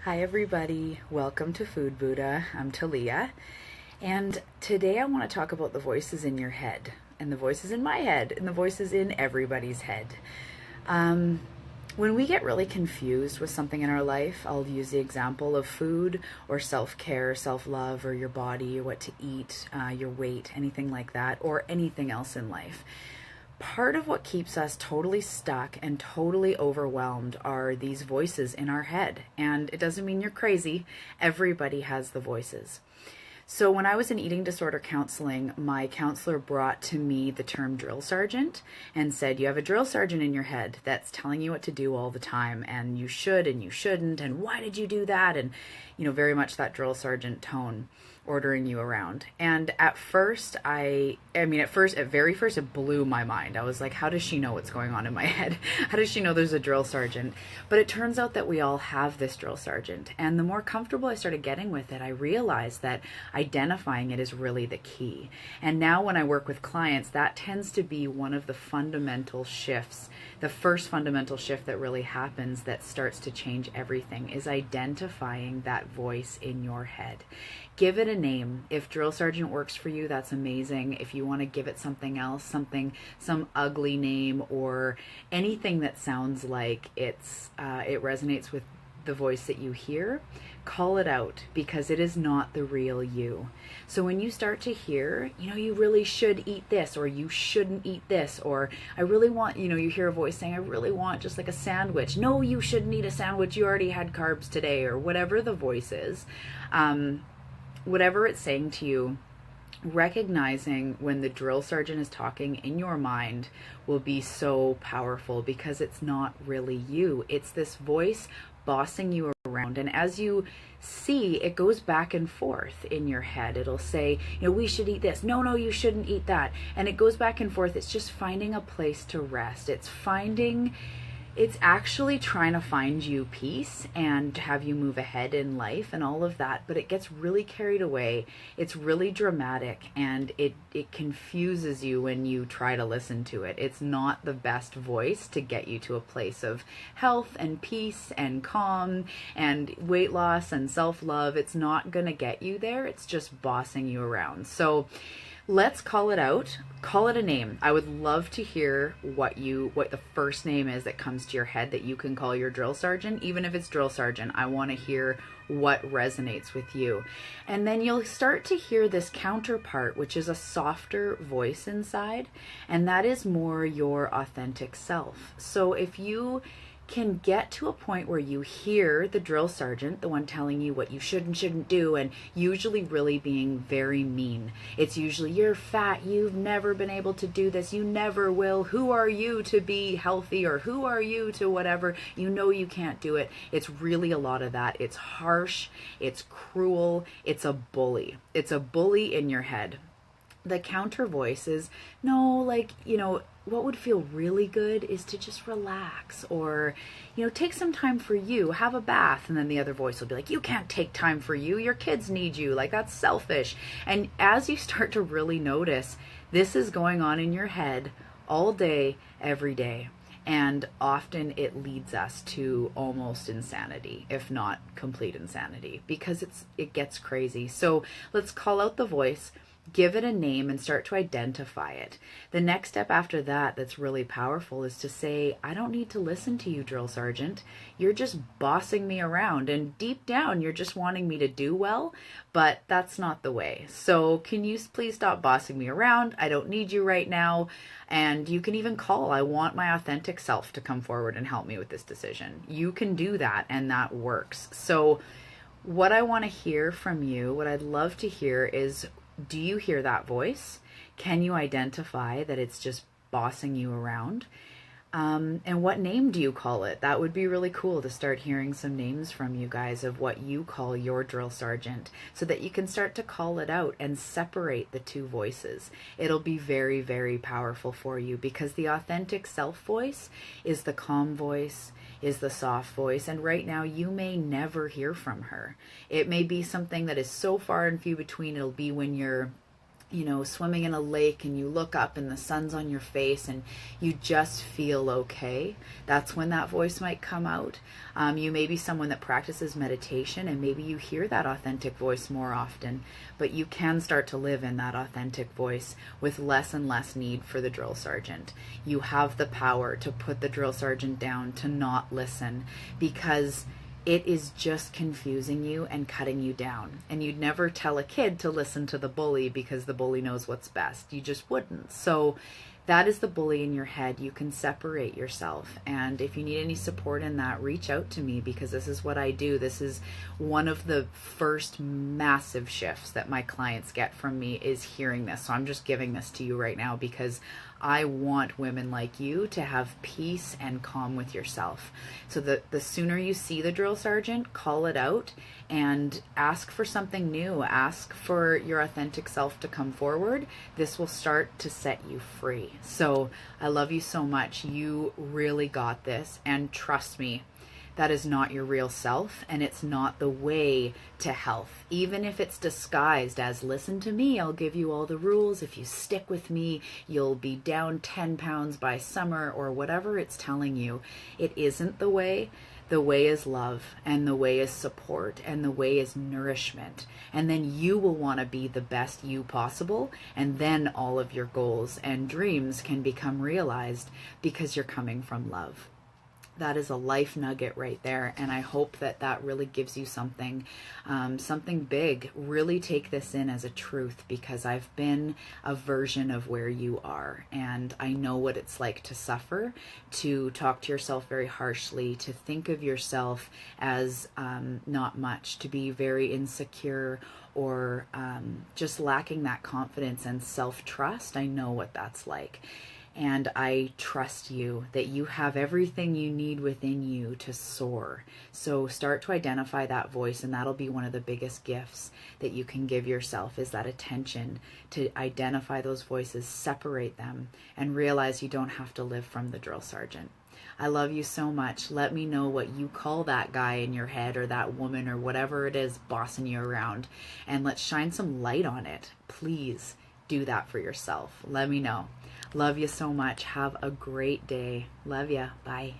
Hi, everybody. Welcome to Food Buddha. I'm Talia. And today I want to talk about the voices in your head, and the voices in my head, and the voices in everybody's head. Um, when we get really confused with something in our life, I'll use the example of food or self-care, self-love, or your body, or what to eat, your weight, anything like that, or anything else in life. Part of what keeps us totally stuck and totally overwhelmed are these voices in our head. And it doesn't mean you're crazy. Everybody has the voices. So when I was in eating disorder counseling, my counselor brought to me the term drill sergeant and said, you have a drill sergeant in your head that's telling you what to do all the time, and you should and you shouldn't, and why did you do that? And, very much that drill sergeant tone ordering you around. And at very first, it blew my mind. I was like, how does she know what's going on in my head? How does she know there's a drill sergeant? But it turns out that we all have this drill sergeant. And the more comfortable I started getting with it, I realized that identifying it is really the key. And now when I work with clients, that tends to be one of the fundamental shifts. The first fundamental shift that really happens that starts to change everything is identifying that voice in your head. Give it a name. If drill sergeant works for you, that's amazing. If you want to give it something else, some ugly name or anything that sounds like it resonates with the voice that you hear, call it out, because it is not the real you. So when you start to hear, you really should eat this, or you shouldn't eat this, or I really want, you hear a voice saying, I really want just like a sandwich. No, you shouldn't eat a sandwich. You already had carbs today, or whatever the voice is. Whatever it's saying to you, recognizing when the drill sergeant is talking in your mind will be so powerful, because it's not really you. It's this voice bossing you around. And as you see, it goes back and forth in your head. It'll say, we should eat this. No, you shouldn't eat that. And it goes back and forth. It's just finding a place to rest. It's actually trying to find you peace and have you move ahead in life and all of that, but it gets really carried away. It's really dramatic, and it confuses you when you try to listen to it. It's not the best voice to get you to a place of health and peace and calm and weight loss and self-love. It's not going to get you there. It's just bossing you around. So let's call it out. Call it a name. I would love to hear what the first name is that comes to your head that you can call your drill sergeant. Even if it's drill sergeant, I want to hear what resonates with you. And then you'll start to hear this counterpart, which is a softer voice inside, and that is more your authentic self. So if you can get to a point where you hear the drill sergeant, the one telling you what you should and shouldn't do, and usually really being very mean. It's usually, you're fat, you've never been able to do this, you never will, who are you to be healthy, or who are you to whatever, you can't do it. It's really a lot of that. It's harsh, it's cruel, it's a bully. It's a bully in your head. The counter voice is, no, what would feel really good is to just relax, or, take some time for you, have a bath. And then the other voice will be like, you can't take time for you. Your kids need you. Like, that's selfish. And as you start to really notice, this is going on in your head all day, every day. And often it leads us to almost insanity, if not complete insanity, because it gets crazy. So let's call out the voice. Give it a name and start to identify it. The next step after that that's really powerful is to say, I don't need to listen to you, drill sergeant. You're just bossing me around, and deep down you're just wanting me to do well, but that's not the way. So can you please stop bossing me around? I don't need you right now. And you can even call, I want my authentic self to come forward and help me with this decision. You can do that, and that works. So what I want to hear from you, what I'd love to hear is, do you hear that voice? Can you identify that it's just bossing you around? And what name do you call it? That would be really cool to start hearing some names from you guys of what you call your drill sergeant, so that you can start to call it out and separate the two voices. It'll be very, very powerful for you, because the authentic self voice is the calm voice, is the soft voice, and right now you may never hear from her. It may be something that is so far and few between. It'll be when you're swimming in a lake and you look up and the sun's on your face and you just feel okay, that's when that voice might come out. You may be someone that practices meditation and maybe you hear that authentic voice more often, but you can start to live in that authentic voice with less and less need for the drill sergeant. You have the power to put the drill sergeant down, to not listen, because it is just confusing you and cutting you down. And you'd never tell a kid to listen to the bully because the bully knows what's best. You just wouldn't. So that is the bully in your head. You can separate yourself. And if you need any support in that, reach out to me, because this is what I do. This is one of the first massive shifts that my clients get from me, is hearing this. So I'm just giving this to you right now because I want women like you to have peace and calm with yourself. So the sooner you see the drill sergeant, call it out and ask for something new. Ask for your authentic self to come forward. This will start to set you free. So I love you so much. You really got this. And trust me, that is not your real self, and it's not the way to health. Even if it's disguised as, listen to me, I'll give you all the rules. If you stick with me, you'll be down 10 pounds by summer, or whatever it's telling you. It isn't the way. The way is love, and the way is support, and the way is nourishment. And then you will want to be the best you possible, and then all of your goals and dreams can become realized because you're coming from love. That is a life nugget right there, and I hope that that really gives you something big. Really take this in as a truth, because I've been a version of where you are, and I know what it's like to suffer, to talk to yourself very harshly, to think of yourself as not much, to be very insecure, or just lacking that confidence and self-trust. I know what that's like. And I trust you that you have everything you need within you to soar. So start to identify that voice, and that'll be one of the biggest gifts that you can give yourself, is that attention to identify those voices, separate them, and realize you don't have to live from the drill sergeant. I love you so much. Let me know what you call that guy in your head, or that woman, or whatever it is bossing you around, and let's shine some light on it. Please do that for yourself. Let me know. Love you so much. Have a great day. Love ya. Bye.